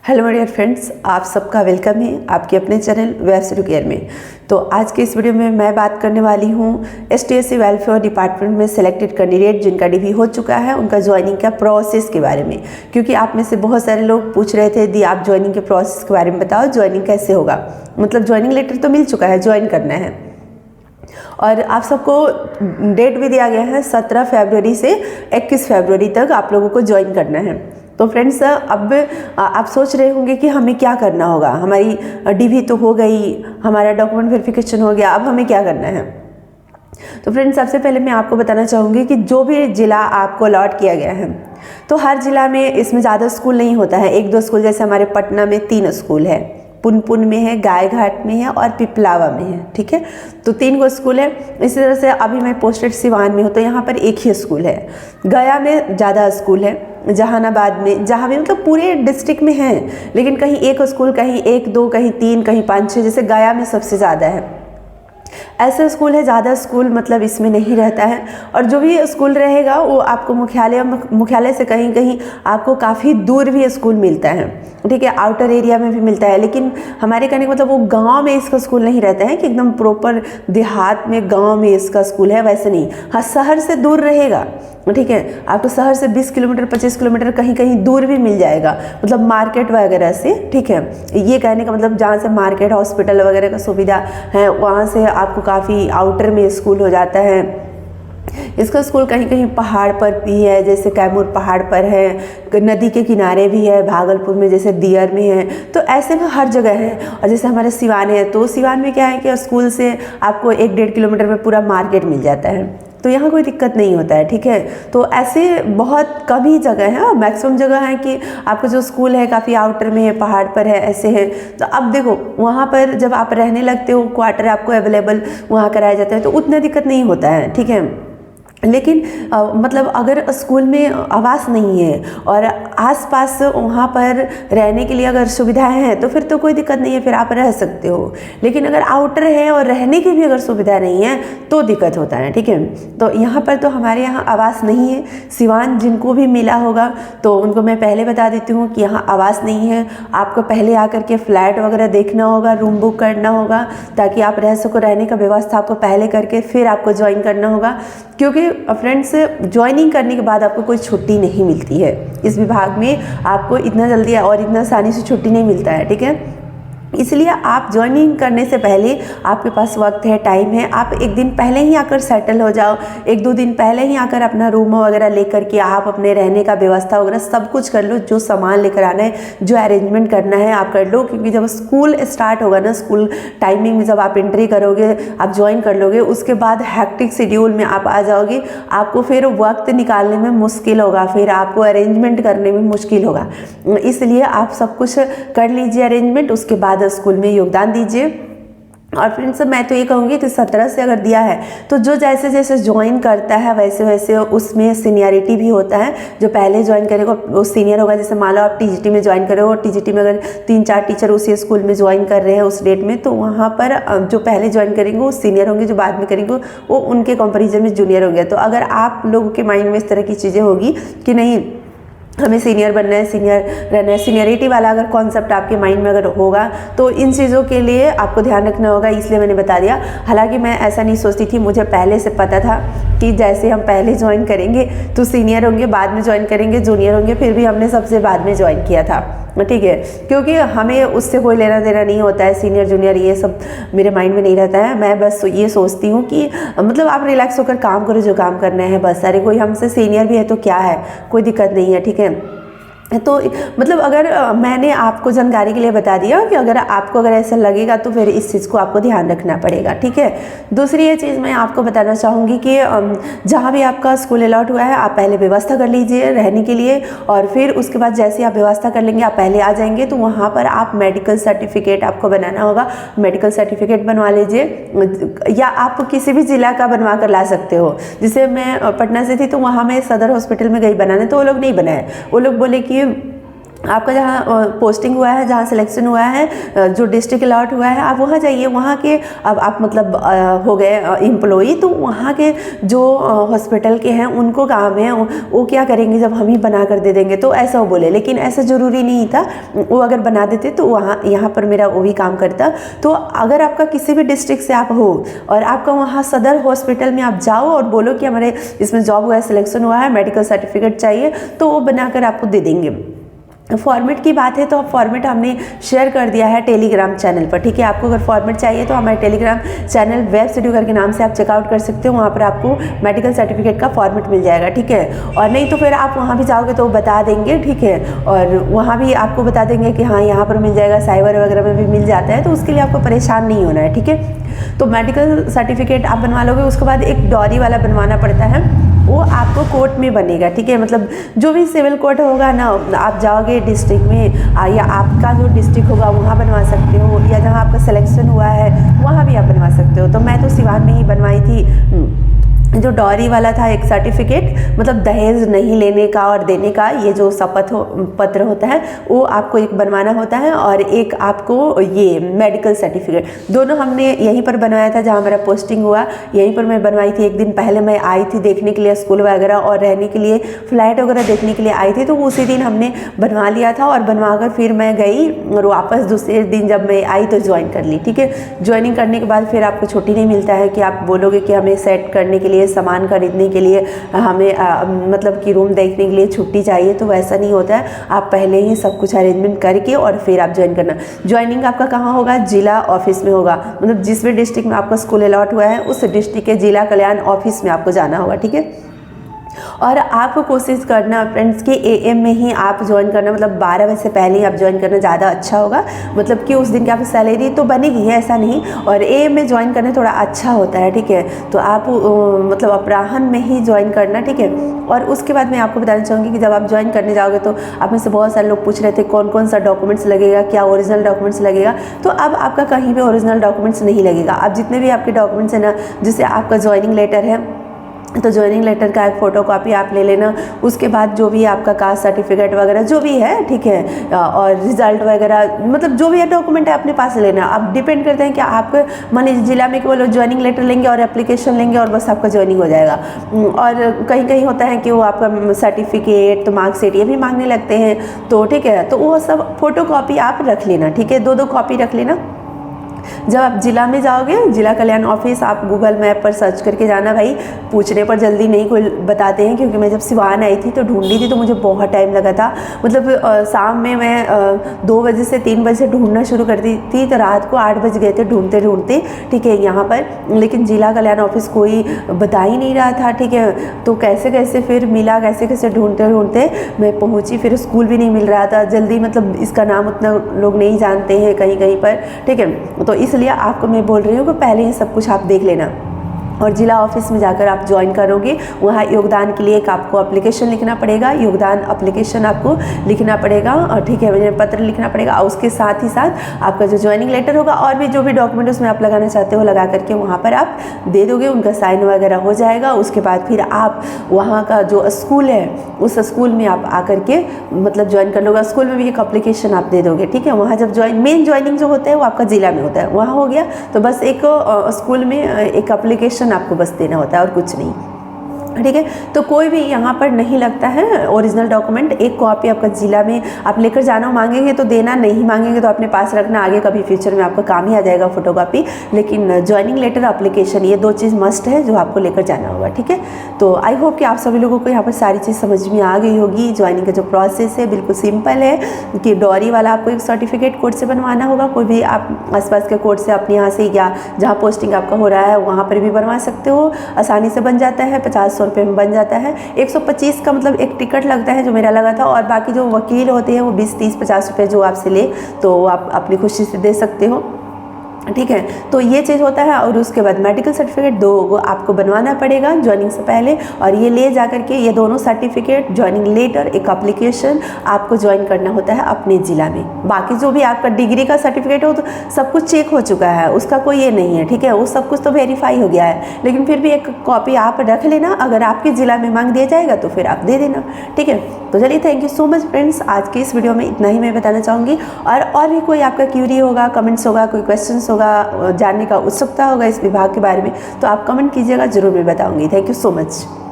Hello my dear friends, आप सबका welcome है आपके अपने चैनल वेब्स एडुकेयर में। तो आज के इस वीडियो में मैं बात करने वाली हूँ STSC वेलफेयर डिपार्टमेंट में सेलेक्टेड कैंडिडेट जिनका DV हो चुका है उनका ज्वाइनिंग का प्रोसेस के बारे में। क्योंकि आप में से बहुत सारे लोग पूछ रहे थे दी आप ज्वाइनिंग के प्रोसेस के बारे में बताओ, ज्वाइनिंग कैसे होगा। मतलब ज्वाइनिंग लेटर तो मिल चुका है, ज्वाइन करना है और आप सबको डेट भी दिया गया है 17 फरवरी से 21 फरवरी तक आप लोगों को ज्वाइन करना है। तो फ्रेंड्स, अब आप सोच रहे होंगे कि हमें क्या करना होगा। हमारी DV तो हो गई, हमारा डॉक्यूमेंट वेरिफिकेशन हो गया, अब हमें क्या करना है। तो फ्रेंड्स, सबसे पहले मैं आपको बताना चाहूँगी कि जो भी ज़िला आपको अलॉट किया गया है तो हर ज़िला में इसमें ज़्यादा स्कूल नहीं होता है, 1-2 स्कूल। जैसे हमारे पटना में 3 स्कूल है, पुनपुन में है, गायघाट में है और पिपलावा में है। ठीक है, तो 3 गो स्कूल है। इसी तरह से अभी मैं पोस्टेड सिवान में हूँ तो यहाँ पर 1 ही स्कूल है। गया में ज़्यादा स्कूल है, जहानाबाद में, जहाँ भी मतलब पूरे डिस्ट्रिक्ट में हैं, लेकिन कहीं 1 स्कूल, कहीं 1-2, कहीं 3, कहीं 5-6। जैसे गया में सबसे ज़्यादा है, ऐसे स्कूल है। ज़्यादा स्कूल मतलब इसमें नहीं रहता है। और जो भी स्कूल रहेगा वो आपको मुख्यालय से कहीं कहीं आपको काफ़ी दूर भी स्कूल मिलता है। ठीक है, आउटर एरिया में भी मिलता है। लेकिन हमारे कहने का मतलब वो गांव में इसका स्कूल नहीं रहता है कि एकदम प्रॉपर देहात में गांव में इसका स्कूल है, वैसे नहीं। हाँ, शहर से दूर रहेगा। ठीक है, आपको शहर से 20 किलोमीटर 25 किलोमीटर कहीं कहीं दूर भी मिल जाएगा, मतलब मार्केट वगैरह से। ठीक है, ये कहने का मतलब जहाँ से मार्केट, हॉस्पिटल वगैरह का सुविधा है वहाँ से आपको काफ़ी आउटर में स्कूल हो जाता है। इसका स्कूल कहीं कहीं पहाड़ पर भी है, जैसे कैमूर पहाड़ पर है, नदी के किनारे भी है, भागलपुर में जैसे दियर में है। तो ऐसे में हर जगह है। और जैसे हमारे सिवान है तो सिवान में क्या है कि स्कूल से आपको 1-1.5 किलोमीटर में पूरा मार्केट मिल जाता है, तो यहाँ कोई दिक्कत नहीं होता है। ठीक है, तो ऐसे बहुत कम ही जगह है, मैक्सिमम जगह है कि आपका जो स्कूल है काफ़ी आउटर में है, पहाड़ पर है, ऐसे है। तो अब देखो वहाँ पर जब आप रहने लगते हो, क्वार्टर आपको अवेलेबल वहाँ कराया जाता है तो उतना दिक्कत नहीं होता है। ठीक है, लेकिन मतलब अगर स्कूल में आवास नहीं है और आसपास वहाँ पर रहने के लिए अगर सुविधाएं हैं तो फिर तो कोई दिक्कत नहीं है, फिर आप रह सकते हो। लेकिन अगर आउटर है और रहने की भी अगर सुविधा नहीं है तो दिक्कत होता है। ठीक है, तो यहाँ पर तो हमारे यहाँ आवास नहीं है। सिवान जिनको भी मिला होगा तो उनको मैं पहले बता देती हूँ कि यहाँ आवास नहीं है। आपको पहले आकर के फ्लैट वगैरह देखना होगा, रूम बुक करना होगा ताकि आप रह सको। रहने का व्यवस्था आपको पहले करके फिर आपको ज्वाइन करना होगा। क्योंकि फ्रेंड्स, ज्वाइनिंग करने के बाद आपको कोई छुट्टी नहीं मिलती है इस विभाग में। आपको इतना जल्दी और इतना आसानी से छुट्टी नहीं मिलता है। ठीक है, इसलिए आप ज्वाइनिंग करने से पहले आपके पास वक्त है, टाइम है, आप एक दिन पहले ही आकर सेटल हो जाओ। 1-2 दिन पहले ही आकर अपना रूम वगैरह लेकर के आप अपने रहने का व्यवस्था वगैरह सब कुछ कर लो। जो सामान लेकर आना है, जो अरेंजमेंट करना है आप कर लो। क्योंकि जब स्कूल स्टार्ट होगा ना, स्कूल टाइमिंग में जब आप एंट्री करोगे, आप ज्वाइन कर लोगे, उसके बाद हैक्टिक शेड्यूल में आप आ जाओगे। आपको फिर वक्त निकालने में मुश्किल होगा, फिर आपको अरेंजमेंट करने में मुश्किल होगा। इसलिए आप सब कुछ कर लीजिए अरेंजमेंट, उसके बाद स्कूल में योगदान दीजिए। और फ्रेंड्स, मैं तो ये कहूँगी कि 17 से अगर दिया है तो जो जैसे जैसे ज्वाइन करता है वैसे वैसे उसमें सीनियरिटी भी होता है। जो पहले ज्वाइन करेगा वो सीनियर होगा। जैसे मान लो आप TGT में ज्वाइन करो और TGT में अगर 3-4 टीचर उसी स्कूल में ज्वाइन कर रहे हैं उस डेट में, तो वहाँ पर जो पहले ज्वाइन करेंगे वो सीनियर होंगे, जो बाद में करेंगे वो उनके कंपेरिजन में जूनियर होंगे। तो अगर आप लोगों के माइंड में इस तरह की चीज़ें होगी कि नहीं हमें सीनियर बनना है, सीनियर रहना है, सीनियरिटी वाला अगर कॉन्सेप्ट आपके माइंड में अगर होगा तो इन चीज़ों के लिए आपको ध्यान रखना होगा। इसलिए मैंने बता दिया। हालांकि मैं ऐसा नहीं सोचती थी, मुझे पहले से पता था कि जैसे हम पहले ज्वाइन करेंगे तो सीनियर होंगे, बाद में ज्वाइन करेंगे जूनियर होंगे, फिर भी हमने सबसे बाद में ज्वाइन किया था। ठीक है, क्योंकि हमें उससे कोई लेना देना नहीं होता है, सीनियर जूनियर ये सब मेरे माइंड में नहीं रहता है। मैं बस ये सोचती हूँ कि मतलब आप रिलैक्स होकर काम करो, जो काम करना है बस। अरे कोई हमसे सीनियर भी है तो क्या है, कोई दिक्कत नहीं है। ठीक है, तो मतलब अगर मैंने आपको जानकारी के लिए बता दिया कि अगर आपको अगर ऐसा लगेगा तो फिर इस चीज़ को आपको ध्यान रखना पड़ेगा। ठीक है, दूसरी ये चीज़ मैं आपको बताना चाहूँगी कि जहाँ भी आपका स्कूल अलॉट हुआ है आप पहले व्यवस्था कर लीजिए रहने के लिए। और फिर उसके बाद जैसे आप व्यवस्था कर लेंगे, आप पहले आ जाएंगे तो वहाँ पर आप मेडिकल सर्टिफिकेट आपको बनाना होगा। मेडिकल सर्टिफिकेट बनवा लीजिए या आप किसी भी ज़िला का बनवा कर ला सकते हो। जैसे मैं पटना से थी तो वहाँ मैं सदर हॉस्पिटल में गई बनाने, तो वो लोग नहीं बनाए। वो लोग बोले कि आपका जहाँ पोस्टिंग हुआ है, जहाँ सिलेक्शन हुआ है, जो डिस्ट्रिक्ट अलॉट हुआ है, आप वहाँ जाइए। वहाँ के अब आप मतलब हो गए एम्प्लॉई, तो वहाँ के जो हॉस्पिटल के हैं उनको काम है, वो क्या करेंगे जब हम ही बना कर दे देंगे, तो ऐसा वो बोले। लेकिन ऐसा ज़रूरी नहीं था, वो अगर बना देते तो वहाँ यहाँ पर मेरा वो भी काम करता। तो अगर आपका किसी भी डिस्ट्रिक्ट से आप हो और आपका वहाँ सदर हॉस्पिटल में आप जाओ और बोलो कि हमारे इसमें जॉब हुआ है, सिलेक्शन हुआ है, मेडिकल सर्टिफिकेट चाहिए, तो वो बनाकर आपको दे देंगे। फॉर्मेट की बात है तो फॉर्मेट हमने शेयर कर दिया है टेलीग्राम चैनल पर, ठीक है। आपको अगर फॉर्मेट चाहिए तो हमारे टेलीग्राम चैनल वेब स्टूडियो करके नाम से आप चेकआउट कर सकते हो। वहाँ पर आपको मेडिकल सर्टिफिकेट का फॉर्मेट मिल जाएगा, ठीक है। और नहीं तो फिर आप वहाँ भी जाओगे तो बता देंगे, ठीक है। और वहाँ भी आपको बता देंगे कि हाँ यहाँ पर मिल जाएगा, साइबर वगैरह में भी मिल जाता है, तो उसके लिए आपको परेशान नहीं होना है, ठीक है। तो मेडिकल सर्टिफिकेट आप बनवा लोगे, उसके बाद एक डॉरी वाला बनवाना पड़ता है, वो आपको कोर्ट में बनेगा, ठीक है। मतलब जो भी सिविल कोर्ट होगा ना, आप जाओगे डिस्ट्रिक्ट में या आपका जो डिस्ट्रिक्ट होगा वहाँ बनवा सकते हो, या जहाँ आपका सिलेक्शन हुआ है वहाँ भी आप बनवा सकते हो। तो मैं तो सिवान में ही बनवाई थी। जो डॉरी वाला था एक सर्टिफिकेट, मतलब दहेज नहीं लेने का और देने का, ये जो शपथ पत्र होता है वो आपको एक बनवाना होता है, और एक आपको ये मेडिकल सर्टिफिकेट, दोनों हमने यहीं पर बनवाया था जहाँ मेरा पोस्टिंग हुआ, यहीं पर मैं बनवाई थी। एक दिन पहले मैं आई थी देखने के लिए स्कूल वगैरह और रहने के लिए, फ्लाइट वगैरह देखने के लिए आई थी, तो उसी दिन हमने बनवा लिया था। और बनवा कर फिर मैं गई और वापस दूसरे दिन जब मैं आई तो ज्वाइन कर ली, ठीक है। ज्वाइनिंग करने के बाद फिर आपको छुट्टी नहीं मिलता है कि आप बोलोगे कि हमें सेट करने के लिए, सामान खरीदने के लिए, हमें मतलब कि रूम देखने के लिए छुट्टी चाहिए, तो वैसा नहीं होता है। आप पहले ही सब कुछ अरेंजमेंट करके और फिर आप ज्वाइन करना। ज्वाइनिंग आपका कहाँ होगा? जिला ऑफिस में होगा, मतलब जिस भी डिस्ट्रिक्ट में आपका स्कूल अलॉट हुआ है उस डिस्ट्रिक्ट के जिला कल्याण ऑफिस में आपको जाना होगा, ठीक है। और आपको कोशिश करना फ्रेंड्स कि एएम में ही आप ज्वाइन करना, मतलब 12 बजे से पहले ही आप ज्वाइन करना ज़्यादा अच्छा होगा। मतलब कि उस दिन की आपकी सैलरी तो बनेगी है, ऐसा नहीं, और एएम में ज्वाइन करना थोड़ा अच्छा होता है, ठीक है। तो आप मतलब अपराह्न में ही ज्वाइन करना, ठीक है। और उसके बाद मैं आपको बताना चाहूँगी कि जब आप ज्वाइन करने जाओगे तो आप में से बहुत सारे लोग पूछ रहे थे कौन कौन सा डॉक्यूमेंट्स लगेगा, क्या ओरिजिनल डॉक्यूमेंट्स लगेगा। तो अब आपका कहीं भी ओरिजिनल डॉक्यूमेंट्स नहीं लगेगा। अब जितने भी आपके डॉक्यूमेंट्स हैं ना, जैसे आपका ज्वाइनिंग लेटर है तो ज्वाइनिंग लेटर का एक फ़ोटोकॉपी आप ले लेना। उसके बाद जो भी आपका कास्ट सर्टिफिकेट वगैरह जो भी है, ठीक है, और रिजल्ट वगैरह, मतलब जो भी है डॉक्यूमेंट है अपने पास लेना। अब डिपेंड करते हैं कि आप मान लीजिए जिला में केवल ज्वाइनिंग लेटर लेंगे और एप्लीकेशन लेंगे और बस आपका ज्वाइनिंग हो जाएगा। और कहीं कहीं होता है कि वो आपका सर्टिफिकेट, तो मार्कशीट ये भी मांगने लगते हैं, तो ठीक है, तो वो सब फ़ोटोकॉपी आप रख लेना, ठीक है, 2-2 कॉपी रख लेना। जब आप जिला में जाओगे, जिला कल्याण ऑफिस, आप गूगल मैप पर सर्च करके जाना भाई, पूछने पर जल्दी नहीं कोई बताते हैं। क्योंकि मैं जब सिवान आई थी तो ढूंढी थी तो मुझे बहुत टाइम लगा था। मतलब शाम में मैं 2 बजे से 3 बजे से ढूंढना शुरू कर दी थी, तो रात को 8 बज गए थे ढूंढते ढूंढते, ठीक है, यहाँ पर। लेकिन जिला कल्याण ऑफिस कोई बता ही नहीं रहा था, ठीक है। तो कैसे कैसे फिर मिला, कैसे कैसे ढूंढते ढूंढते मैं पहुँची। फिर स्कूल भी नहीं मिल रहा था जल्दी, मतलब इसका नाम उतना लोग नहीं जानते हैं कहीं कहीं पर, ठीक है। तो इसलिए आपको मैं बोल रही हूँ कि पहले ही सब कुछ आप देख लेना। और जिला ऑफिस में जाकर आप ज्वाइन करोगे, वहाँ योगदान के लिए एक आपको एप्लीकेशन लिखना पड़ेगा, योगदान एप्लीकेशन आपको लिखना पड़ेगा, और ठीक है, विनय पत्र लिखना पड़ेगा। और उसके साथ ही साथ आपका जो ज्वाइनिंग लेटर होगा और भी जो भी डॉक्यूमेंट उसमें आप लगाना चाहते हो लगा करके वहाँ पर आप दे दोगे, उनका साइन वगैरह हो जाएगा। उसके बाद फिर आप वहाँ का जो स्कूल है उस स्कूल में आप आकर के मतलब ज्वाइन कर लोगे। स्कूल में भी एक एप्लीकेशन आप दे दोगे, ठीक है। वहाँ जब मेन ज्वाइनिंग जो होता है वो आपका जिला में होता है, वहाँ हो गया। तो बस एक स्कूल में एक एप्लीकेशन आपको बस देना होता है और कुछ नहीं, ठीक है। तो कोई भी यहाँ पर नहीं लगता है ओरिजिनल डॉक्यूमेंट। एक कॉपी आपका जिला में आप लेकर जाना, मांगेंगे तो देना, नहीं मांगेंगे तो अपने पास रखना, आगे कभी फ्यूचर में आपका काम ही आ जाएगा फोटोकॉपी। लेकिन ज्वाइनिंग लेटर, एप्लीकेशन, ये 2 चीज़ मस्ट है जो आपको लेकर जाना होगा, ठीक है। तो आई होप कि आप सभी लोगों को यहाँ पर सारी चीज़ समझ में आ गई होगी। ज्वाइनिंग का जो प्रोसेस है बिल्कुल सिंपल है कि डॉरी वाला आपको एक सर्टिफिकेट कोर्ट से बनवाना होगा। कोई भी आप आसपास के कोर्ट से अपने यहाँ से या जहाँ पोस्टिंग आपका हो रहा है वहाँ पर भी बनवा सकते हो, आसानी से बन जाता है। 50-100 रुपये में बन जाता है। 125 का मतलब एक टिकट लगता है जो मेरा लगा था, और बाकी जो वकील होते हैं वो 20, 30, 50 रुपये जो आपसे ले तो आप अपनी खुशी से दे सकते हो, ठीक है। तो ये चीज़ होता है। और उसके बाद मेडिकल सर्टिफिकेट 2 आपको बनवाना पड़ेगा ज्वाइनिंग से पहले, और ये ले जा करके ये दोनों सर्टिफिकेट, ज्वाइनिंग लेटर, एक एप्लीकेशन आपको ज्वाइन करना होता है अपने ज़िला में। बाकी जो भी आपका डिग्री का सर्टिफिकेट हो तो सब कुछ चेक हो चुका है, उसका कोई ये नहीं है, ठीक है, वो सब कुछ तो वेरीफाई हो गया है, लेकिन फिर भी एक कॉपी आप रख लेना, अगर आपके ज़िला में मांग दिया जाएगा तो फिर आप दे देना, ठीक है। तो चलिए, thank you so much friends, आज की इस वीडियो में इतना ही मैं बताना चाहूँगी। और भी कोई आपका क्यूरी होगा, कमेंट्स होगा, कोई क्वेश्चंस होगा, जानने का उत्सुकता होगा इस विभाग के बारे में, तो आप कमेंट कीजिएगा, जरूर मैं बताऊँगी। Thank you so much.